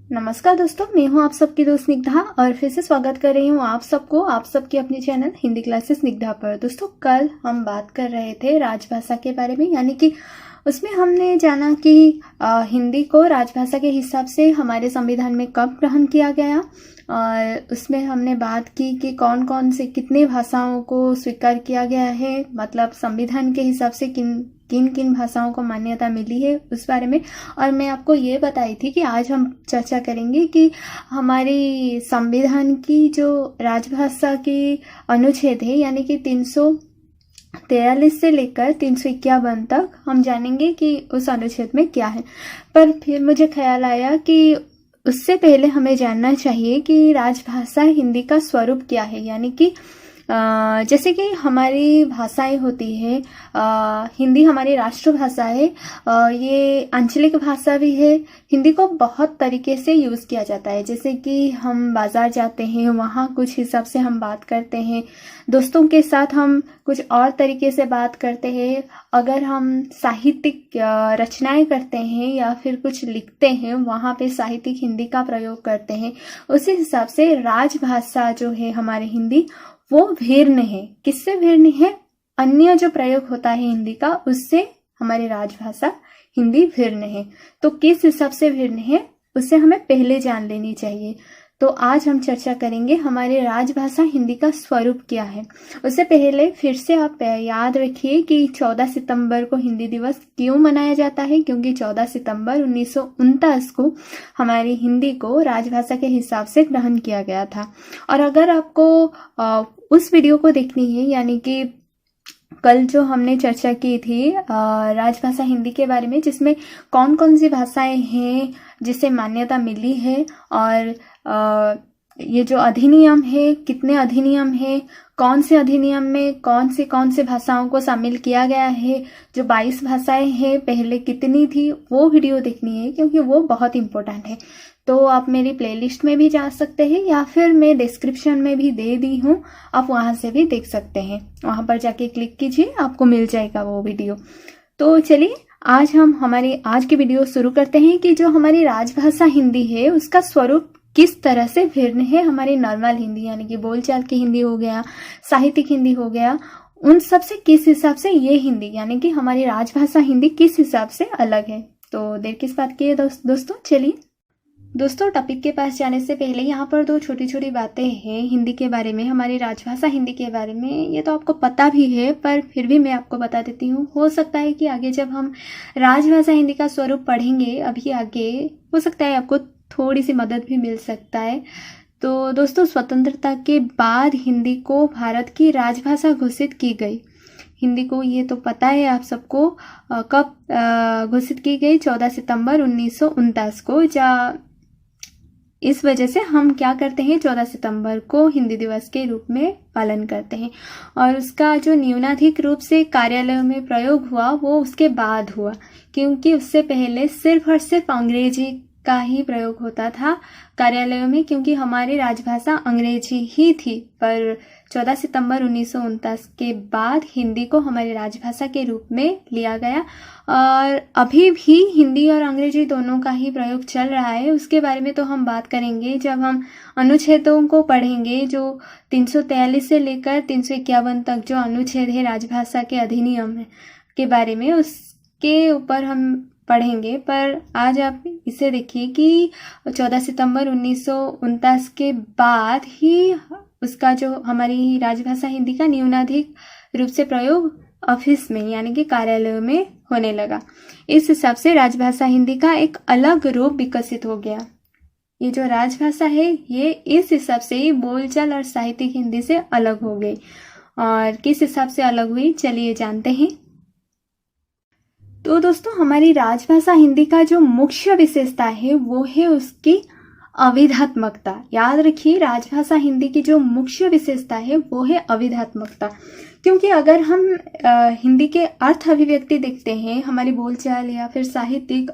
नमस्कार दोस्तों, मैं हूं आप सबकी दोस्त स्निग्धा और फिर से स्वागत कर रही हूं आप सबको आप सबकी अपनी चैनल हिंदी क्लासेस स्निग्धा पर। दोस्तों, कल हम बात कर रहे थे राजभाषा के बारे में, यानी कि उसमें हमने जाना कि हिंदी को राजभाषा के हिसाब से हमारे संविधान में कब ग्रहण किया गया और उसमें हमने बात की कि कौन कौन से कितने भाषाओं को स्वीकार किया गया है, मतलब संविधान के हिसाब से किन किन भाषाओं को मान्यता मिली है उस बारे में। और मैं आपको ये बताई थी कि आज हम चर्चा करेंगे कि हमारी संविधान की जो राजभाषा की अनुच्छेद है, यानी कि 343 से लेकर 351 तक हम जानेंगे कि उस अनुच्छेद में क्या है। पर फिर मुझे ख्याल आया कि उससे पहले हमें जानना चाहिए कि राजभाषा हिंदी का स्वरूप क्या है, यानी कि जैसे कि हमारी भाषाएं होती है, हिंदी हमारी राष्ट्रभाषा है, ये आंचलिक भाषा भी है। हिंदी को बहुत तरीके से यूज़ किया जाता है, जैसे कि हम बाजार जाते हैं, वहाँ कुछ हिसाब से हम बात करते हैं, दोस्तों के साथ हम कुछ और तरीके से बात करते हैं, अगर हम साहित्यिक रचनाएं करते हैं या फिर कुछ लिखते हैं, वहाँ पे साहित्यिक हिंदी का प्रयोग करते हैं। उसी हिसाब से राजभाषा जो है हमारे हिंदी, वो भिन्न है। किससे भिन्न है? अन्य जो प्रयोग होता है हिंदी का, उससे हमारी राजभाषा हिंदी भिन्न है। तो किस हिसाब से भिन्न है उससे हमें पहले जान लेनी चाहिए। तो आज हम चर्चा करेंगे हमारी राजभाषा हिंदी का स्वरूप क्या है। उससे पहले फिर से आप याद रखिए कि 14 सितंबर को हिंदी दिवस क्यों मनाया जाता है, क्योंकि 14 सितंबर 1949 को हमारी हिंदी को राजभाषा के हिसाब से ग्रहण किया गया था। और अगर आपको उस वीडियो को देखनी है, यानी कि कल जो हमने चर्चा की थी राजभाषा हिंदी के बारे में, जिसमें कौन कौन सी भाषाएं हैं जिसे मान्यता मिली है, और ये जो अधिनियम है, कितने अधिनियम है, कौन से अधिनियम में कौन से भाषाओं को शामिल किया गया है, जो 22 भाषाएं हैं पहले कितनी थी, वो वीडियो देखनी है क्योंकि वो बहुत इम्पोर्टेंट है। तो आप मेरी प्लेलिस्ट में भी जा सकते हैं या फिर मैं डिस्क्रिप्शन में भी दे दी हूँ, आप वहाँ से भी देख सकते हैं। वहाँ पर जाके क्लिक कीजिए, आपको मिल जाएगा वो वीडियो। तो चलिए आज हम हमारी आज की वीडियो शुरू करते हैं कि जो हमारी राजभाषा हिंदी है उसका स्वरूप किस तरह से भिन्न है हमारी नॉर्मल हिंदी, यानी कि बोलचाल की हिंदी हो गया, साहित्यिक हिंदी हो गया, उन सब से किस हिसाब से ये हिंदी यानी कि हमारी राजभाषा हिंदी किस हिसाब से अलग है। तो देर किस बात की है दोस्तों, चलिए दोस्तों टॉपिक के पास जाने से पहले यहाँ पर दो छोटी छोटी बातें हैं हिंदी के बारे में, हमारी राजभाषा हिंदी के बारे में। ये तो आपको पता भी है पर फिर भी मैं आपको बता देती हूँ। हो सकता है कि आगे जब हम राजभाषा हिंदी का स्वरूप पढ़ेंगे, अभी आगे हो सकता है आपको थोड़ी सी मदद भी मिल सकता है। तो दोस्तों, स्वतंत्रता के बाद हिंदी को भारत की राजभाषा घोषित की गई। हिंदी को ये तो पता है आप सबको कब घोषित की गई, 14 सितंबर 1949 को। इस वजह से हम क्या करते हैं, 14 सितंबर को हिंदी दिवस के रूप में पालन करते हैं। और उसका जो न्यूनाधिक रूप से कार्यालयों में प्रयोग हुआ वो उसके बाद हुआ, क्योंकि उससे पहले सिर्फ और सिर्फ अंग्रेजी का ही प्रयोग होता था कार्यालयों में, क्योंकि हमारी राजभाषा अंग्रेजी ही थी। पर 14 सितंबर 1949 के बाद हिंदी को हमारी राजभाषा के रूप में लिया गया और अभी भी हिंदी और अंग्रेजी दोनों का ही प्रयोग चल रहा है। उसके बारे में तो हम बात करेंगे जब हम अनुच्छेदों को पढ़ेंगे, जो 343 से लेकर 351 तक जो अनुच्छेद है राजभाषा के अधिनियम के बारे में, उसके ऊपर हम पढ़ेंगे। पर आज आप इसे देखिए कि 14 सितंबर 1949 के बाद ही उसका जो हमारी राजभाषा हिंदी का न्यूनाधिक रूप से प्रयोग ऑफिस में यानी कि कार्यालयों में होने लगा। इस हिसाब से राजभाषा हिंदी का एक अलग रूप विकसित हो गया। ये जो राजभाषा है ये इस हिसाब से ही बोलचाल और साहित्यिक हिंदी से अलग हो गई। और किस हिसाब से अलग हुई, चलिए जानते हैं। तो दोस्तों, हमारी राजभाषा हिंदी का जो मुख्य विशेषता है वो है उसकी अविधात्मकता। याद रखिए, राजभाषा हिंदी की जो मुख्य विशेषता है वो है अविधात्मकता। क्योंकि अगर हम हिंदी के अर्थ अभिव्यक्ति देखते हैं, हमारी बोलचाल या फिर साहित्यिक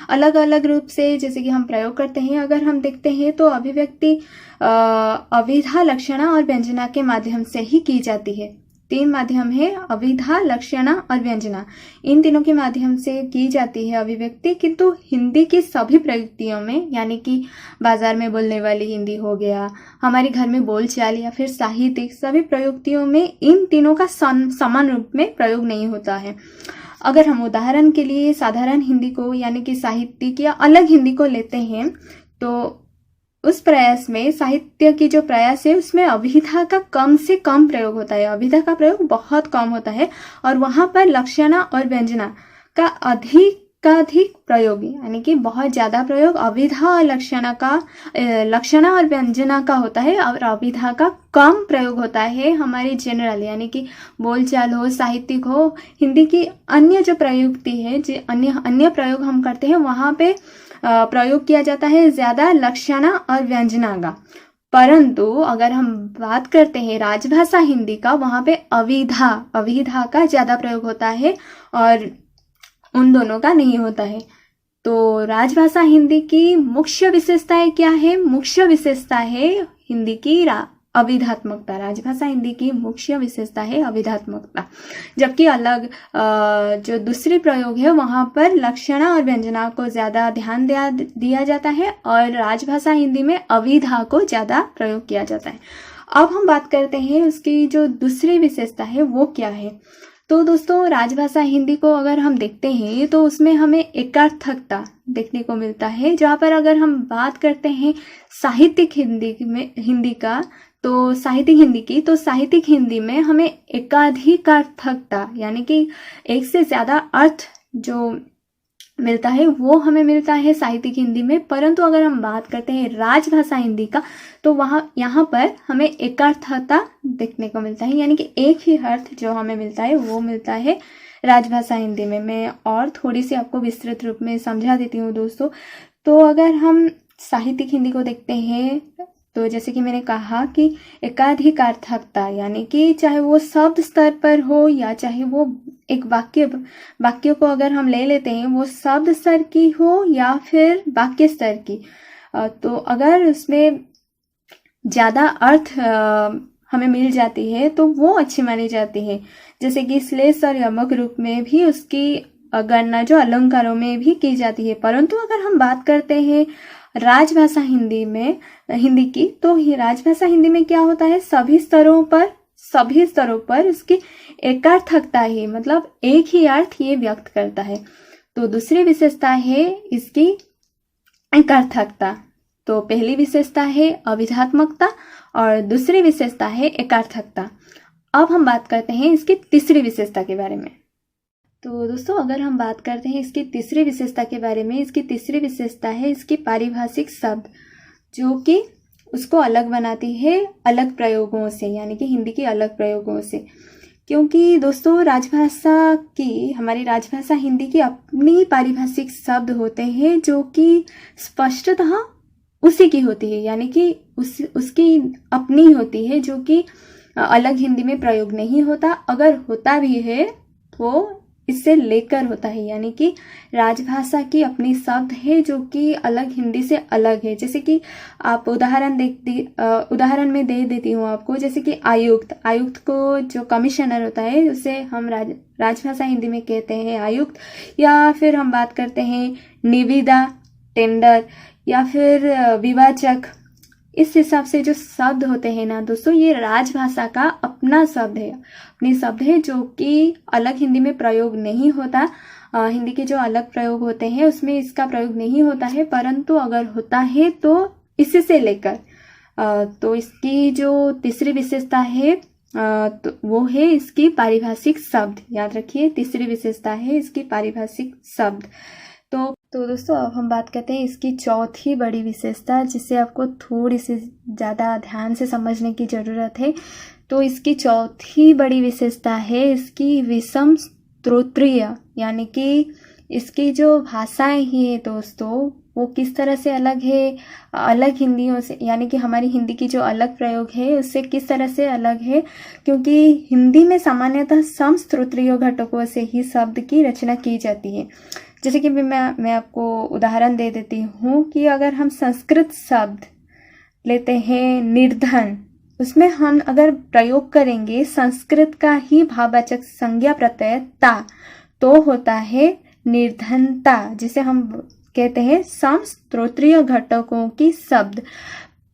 अलग अलग रूप से जैसे कि हम प्रयोग करते हैं, अगर हम देखते हैं तो अभिव्यक्ति अविधा, लक्षणा और व्यंजना के माध्यम से ही की जाती है। तीन माध्यम है, अभिधा, लक्षणा और व्यंजना। इन तीनों के माध्यम से की जाती है अभिव्यक्ति, किंतु हिंदी की सभी प्रयुक्तियों में, यानी कि बाजार में बोलने वाली हिंदी हो गया, हमारे घर में बोलचाल या फिर साहित्यिक, सभी प्रयुक्तियों में इन तीनों का समान रूप में प्रयोग नहीं होता है। अगर हम उदाहरण के लिए साधारण हिंदी को यानी कि साहित्यिक या अलग हिंदी को लेते हैं, तो उस प्रयास में, साहित्य की जो प्रयास है उसमें अभिधा का कम से कम प्रयोग होता है, अभिधा का प्रयोग बहुत कम होता है, और वहां पर लक्षणा और व्यंजना का अधिक प्रयोग, यानी कि बहुत ज्यादा प्रयोग अभिधा और लक्षणा और व्यंजना का होता है, और अभिधा का कम प्रयोग होता है हमारी जनरल, यानी कि बोलचाल हो, साहित्यिक हो, हिंदी की अन्य जो प्रयुक्ति है, जो अन्य प्रयोग हम करते हैं, वहां पे प्रयोग किया जाता है ज्यादा लक्षणा और व्यंजना का। परंतु अगर हम बात करते हैं राजभाषा हिंदी का, वहां पे अभिधा का ज्यादा प्रयोग होता है और उन दोनों का नहीं होता है। तो राजभाषा हिंदी की मुख्य विशेषताएं क्या है? मुख्य विशेषता है हिंदी की अभिधात्मकता। राजभाषा हिंदी की मुख्य विशेषता है अभिधात्मकता, जबकि अलग जो दूसरी प्रयोग है वहां पर लक्षणा और व्यंजना को ज्यादा ध्यान दिया जाता है, और राजभाषा हिंदी में अभिधा को ज्यादा प्रयोग किया जाता है। अब हम बात करते हैं उसकी जो दूसरी विशेषता है वो क्या है। तो दोस्तों, राजभाषा हिंदी को अगर हम देखते हैं तो उसमें हमें एकार्थकता देखने को मिलता है। जहाँ पर अगर हम बात करते हैं साहित्यिक हिंदी का, तो साहित्यिक हिंदी में हमें एकाधिकार्थकता, यानी कि एक से ज्यादा अर्थ जो मिलता है वो हमें मिलता है साहित्यिक हिंदी में। परंतु अगर हम बात करते हैं राजभाषा हिंदी का, तो यहाँ पर हमें एकार्थता देखने को मिलता है, यानी कि एक ही अर्थ जो हमें मिलता है वो मिलता है राजभाषा हिंदी में। मैं और थोड़ी सी आपको विस्तृत रूप में समझा देती हूँ दोस्तों। तो अगर हम साहित्यिक हिंदी को देखते हैं, तो जैसे कि मैंने कहा कि एकाधिकार्थकता, यानी कि चाहे वो शब्द स्तर पर हो या चाहे वो एक वाक्य को अगर हम ले लेते हैं वो शब्द स्तर की हो या फिर वाक्य स्तर की, तो अगर उसमें ज्यादा अर्थ हमें मिल जाती है तो वो अच्छी मानी जाती है। जैसे कि श्लेष और यमक रूप में भी उसकी गणना जो अलंकारों में भी की जाती है। परंतु अगर हम बात करते हैं राजभाषा हिंदी की, तो राजभाषा हिंदी में क्या होता है, सभी स्तरों पर उसकी एकार्थकता ही, मतलब एक ही अर्थ ये व्यक्त करता है। तो दूसरी विशेषता है इसकी एकार्थकता। तो पहली विशेषता है अभिधात्मकता और दूसरी विशेषता है एकार्थकता। अब हम बात करते हैं इसकी तीसरी विशेषता के बारे में। तो दोस्तों, अगर हम बात करते हैं इसकी तीसरी विशेषता के बारे में, इसकी तीसरी विशेषता है इसकी पारिभाषिक शब्द, जो कि उसको अलग बनाती है अलग प्रयोगों से, यानी कि हिंदी की अलग प्रयोगों से। क्योंकि दोस्तों, हमारी राजभाषा हिंदी की अपनी पारिभाषिक शब्द होते हैं जो कि स्पष्टतः उसी की होती है, यानी कि उसकी अपनी होती है, जो कि अलग हिंदी में प्रयोग नहीं होता। अगर होता भी है तो इससे लेकर होता है, यानी कि राजभाषा की अपनी शब्द है जो कि अलग हिंदी से अलग है। जैसे कि आप उदाहरण में दे देती हूँ आपको, जैसे कि आयुक्त को जो कमिश्नर होता है उसे हम राजभाषा हिंदी में कहते हैं आयुक्त, या फिर हम बात करते हैं निविदा, टेंडर, या फिर विवाचक। इस हिसाब से जो शब्द होते हैं ना दोस्तों, ये राजभाषा का अपनी शब्द है जो कि अलग हिंदी में प्रयोग नहीं होता। हिंदी के जो अलग प्रयोग होते हैं उसमें इसका प्रयोग नहीं होता है, परंतु अगर होता है तो इसी से लेकर। तो इसकी जो तीसरी विशेषता है तो वो है इसकी पारिभाषिक शब्द। याद रखिए, तीसरी विशेषता है इसकी पारिभाषिक शब्द। तो दोस्तों, अब हम बात करते हैं इसकी चौथी बड़ी विशेषता, जिसे आपको थोड़ी सी ज़्यादा ध्यान से समझने की ज़रूरत है। तो इसकी चौथी बड़ी विशेषता है इसकी विषम स्तोत्रीय, यानी कि इसकी जो भाषाएं ही है दोस्तों, वो किस तरह से अलग है अलग हिंदियों से, यानी कि हमारी हिंदी की जो अलग प्रयोग है उससे किस तरह से अलग है। क्योंकि हिंदी में सामान्यतः सम स्तोत्रीय घटकों से ही शब्द की रचना की जाती है। जैसे कि मैं आपको उदाहरण दे देती हूँ कि अगर हम संस्कृत शब्द लेते हैं निर्धन, उसमें हम अगर प्रयोग करेंगे संस्कृत का ही भाववाचक संज्ञा प्रत्यय ता, तो होता है निर्धनता, जिसे हम कहते हैं समस्तोत्रीय घटकों की शब्द।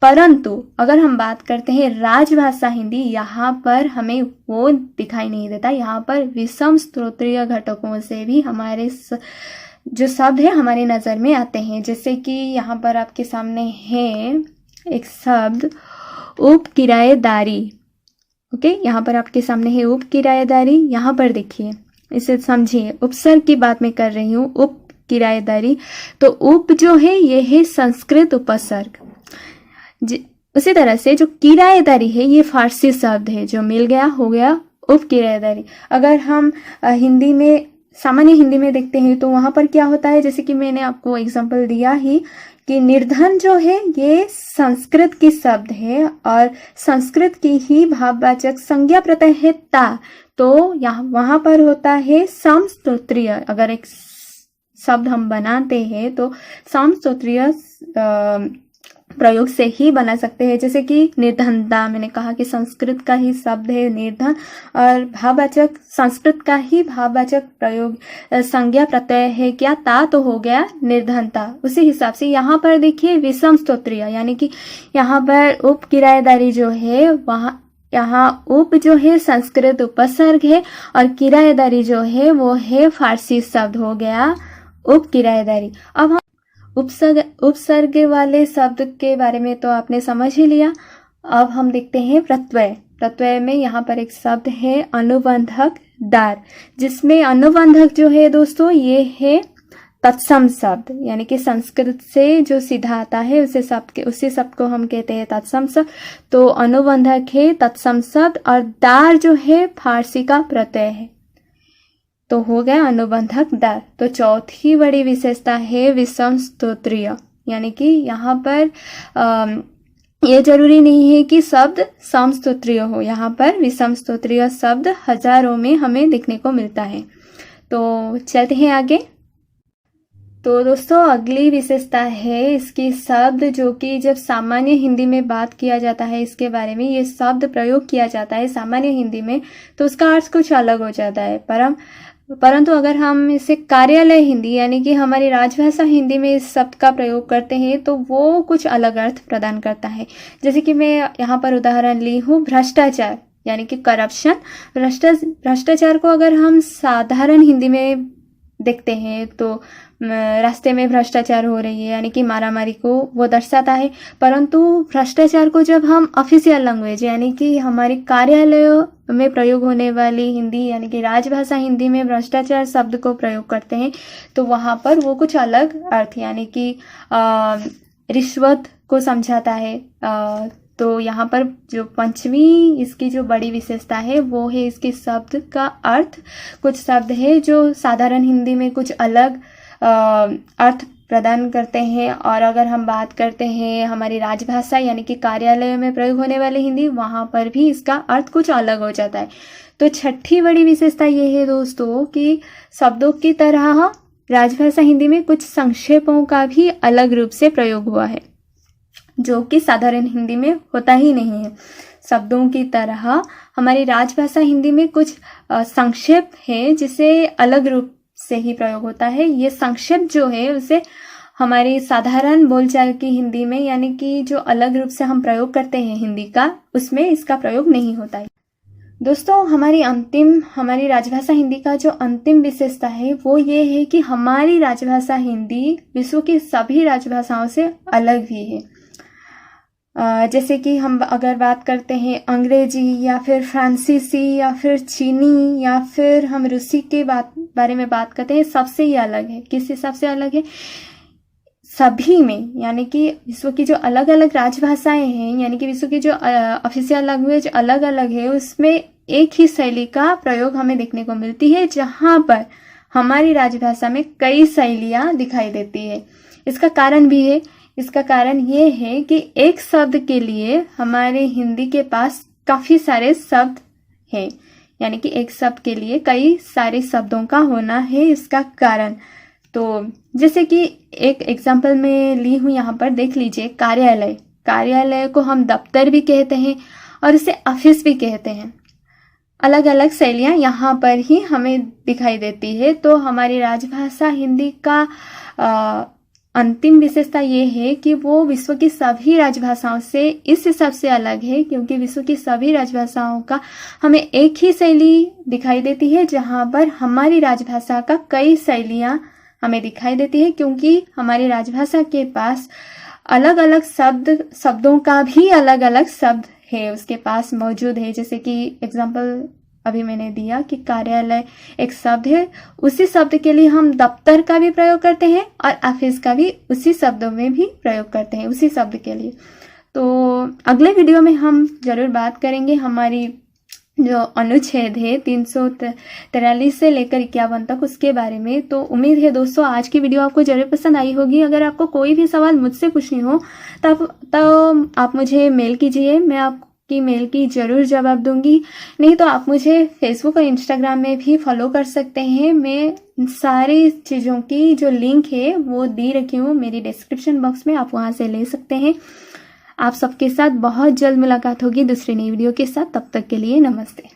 परंतु अगर हम बात करते हैं राजभाषा हिंदी, यहाँ पर हमें वो दिखाई नहीं देता। यहाँ पर विषम स्तोत्रीय घटकों से भी हमारे जो शब्द है हमारी नज़र में आते हैं। जैसे कि यहाँ पर आपके सामने है एक शब्द उपकिराएदारी। ओके, यहाँ पर आपके सामने है उपकिराएदारी। यहाँ पर देखिए, इसे समझिए, उपसर्ग की बात मैं कर रही हूँ, उपकिराएदारी। तो उप जो है ये है संस्कृत उपसर्ग। उसी तरह से जो किराएदारी है ये फारसी शब्द है, जो मिल गया हो गया उपकिराएदारी। अगर हम हिंदी में, सामान्य हिंदी में देखते हैं तो वहां पर क्या होता है, जैसे कि मैंने आपको एग्जांपल दिया ही कि निर्धन जो है ये संस्कृत की शब्द है और संस्कृत की ही भाववाचक संज्ञा प्रत्यय है ता, तो यहाँ वहां पर होता है समस्तोत्रीय। अगर एक शब्द हम बनाते हैं तो समस्तोत्रीय प्रयोग से ही बना सकते हैं। जैसे कि निर्धनता, मैंने कहा कि संस्कृत का ही शब्द है निर्धन, और भाववाचक संस्कृत का ही भाववाचक प्रयोग संज्ञा प्रत्यय है क्या ता, तो हो गया निर्धनता। उसी हिसाब से यहाँ पर देखिए विषम स्तोत्रीय, यानी कि यहाँ पर उप किराएदारी जो है वहाँ, यहाँ उप जो है संस्कृत उपसर्ग है और किराएदारी जो है वो है फारसी शब्द, हो गया उप किराएदारी। अब हम उपसर्ग वाले शब्द के बारे में तो आपने समझ ही लिया। अब हम देखते हैं प्रत्यय। प्रत्यय में यहाँ पर एक शब्द है अनुबंधक दार, जिसमें अनुबंधक जो है दोस्तों ये है तत्सम शब्द, यानी कि संस्कृत से जो सीधा आता है उसी शब्द को हम कहते हैं तत्सम शब्द। तो अनुबंधक है तत्सम शब्द और दार जो है फारसी का प्रत्यय है, तो हो गया अनुबंधक दार। तो चौथी बड़ी विशेषता है विषम स्तोत्रीय, यानी कि यहाँ पर ये जरूरी नहीं है कि शब्द समस्तोत्रीय हो, यहाँ पर विषम स्तोत्रीय शब्द हजारों में हमें देखने को मिलता है। तो चलते हैं आगे। तो दोस्तों अगली विशेषता है इसकी शब्द, जो कि जब सामान्य हिंदी में बात किया जाता है इसके बारे में, ये शब्द प्रयोग किया जाता है सामान्य हिंदी में तो उसका अर्थ कुछ अलग हो जाता है। परंतु अगर हम इसे कार्यालय हिंदी, यानी कि हमारी राजभाषा हिंदी में इस शब्द का प्रयोग करते हैं तो वो कुछ अलग अर्थ प्रदान करता है। जैसे कि मैं यहाँ पर उदाहरण ली हूँ भ्रष्टाचार, यानी कि करप्शन। भ्रष्टाचार को अगर हम साधारण हिंदी में देखते हैं तो रास्ते में भ्रष्टाचार हो रही है, यानी कि मारामारी को वो दर्शाता है। परंतु भ्रष्टाचार को जब हम ऑफिशियल लैंग्वेज, यानी कि हमारे कार्यालयों में प्रयोग होने वाली हिंदी, यानी कि राजभाषा हिंदी में भ्रष्टाचार शब्द को प्रयोग करते हैं तो वहाँ पर वो कुछ अलग अर्थ, यानी कि रिश्वत को समझाता है। तो यहाँ पर जो पंचमी इसकी जो बड़ी विशेषता है वो है इसके शब्द का अर्थ। कुछ शब्द है जो साधारण हिंदी में कुछ अलग अर्थ प्रदान करते हैं, और अगर हम बात करते हैं हमारी राजभाषा यानी कि कार्यालय में प्रयोग होने वाली हिंदी, वहाँ पर भी इसका अर्थ कुछ अलग हो जाता है। तो छठी बड़ी विशेषता ये है दोस्तों कि शब्दों की तरह राजभाषा हिंदी में कुछ संक्षेपों का भी अलग रूप से प्रयोग हुआ है, जो कि साधारण हिंदी में होता ही नहीं है। शब्दों की तरह हमारी राजभाषा हिंदी में कुछ संक्षेप है जिसे अलग रूप से ही प्रयोग होता है। ये संक्षेप जो है उसे हमारी साधारण बोलचाल की हिंदी में, यानी कि जो अलग रूप से हम प्रयोग करते हैं हिंदी का, उसमें इसका प्रयोग नहीं होता है। दोस्तों हमारी राजभाषा हिंदी का जो अंतिम विशेषता है वो ये है कि हमारी राजभाषा हिंदी विश्व की सभी राजभाषाओं से अलग भी है। जैसे कि हम अगर बात करते हैं अंग्रेजी या फिर फ्रांसीसी या फिर चीनी या फिर हम रूसी के बारे में बात करते हैं, सबसे ही अलग है। किस हिसाब से अलग है? सभी में, यानी कि विश्व की जो अलग अलग राजभाषाएं हैं, यानी कि विश्व की जो ऑफिशियल लैंग्वेज अलग अलग है, उसमें एक ही शैली का प्रयोग हमें देखने को मिलती है, जहां पर हमारी राजभाषा में कई शैलियां दिखाई देती है। इसका कारण भी है। इसका कारण ये है कि एक शब्द के लिए हमारे हिंदी के पास काफी सारे शब्द हैं, यानी कि एक शब्द के लिए कई सारे शब्दों का होना है इसका कारण। तो जैसे कि एक एग्जांपल में ली हूँ, यहाँ पर देख लीजिए कार्यालय। कार्यालय को हम दफ्तर भी कहते हैं और उसे अफिस भी कहते हैं। अलग अलग शैलियाँ यहाँ पर ही हमें दिखाई देती है। तो हमारी राजभाषा हिंदी का अंतिम विशेषता ये है कि वो विश्व की सभी राजभाषाओं से इस हिसाब से अलग है क्योंकि विश्व की सभी राजभाषाओं का हमें एक ही शैली दिखाई देती है, जहाँ पर हमारी राजभाषा का कई शैलियाँ हमें दिखाई देती है क्योंकि हमारी राजभाषा के पास अलग अलग शब्दों का भी अलग अलग शब्द है उसके पास मौजूद है। जैसे कि एग्जाम्पल अभी मैंने दिया कि कार्यालय एक शब्द है, उसी शब्द के लिए हम दफ्तर का भी प्रयोग करते हैं और ऑफिस का भी उसी शब्दों में भी प्रयोग करते हैं उसी शब्द के लिए। तो अगले वीडियो में हम जरूर बात करेंगे हमारी जो अनुच्छेद है 343 से लेकर 51 तक उसके बारे में। तो उम्मीद है दोस्तों आज की वीडियो आपको जरूर पसंद आई होगी। अगर आपको कोई भी सवाल मुझसे पूछनी हो तो आप मुझे मेल कीजिए, मैं आपकी मेल की जरूर जवाब दूंगी। नहीं तो आप मुझे फेसबुक और इंस्टाग्राम में भी फॉलो कर सकते हैं। मैं सारी चीज़ों की जो लिंक है वो दी रखी हूँ मेरी डिस्क्रिप्शन बॉक्स में, आप वहाँ से ले सकते हैं। आप सबके साथ बहुत जल्द मुलाकात होगी दूसरी नई वीडियो के साथ। तब तक के लिए नमस्ते।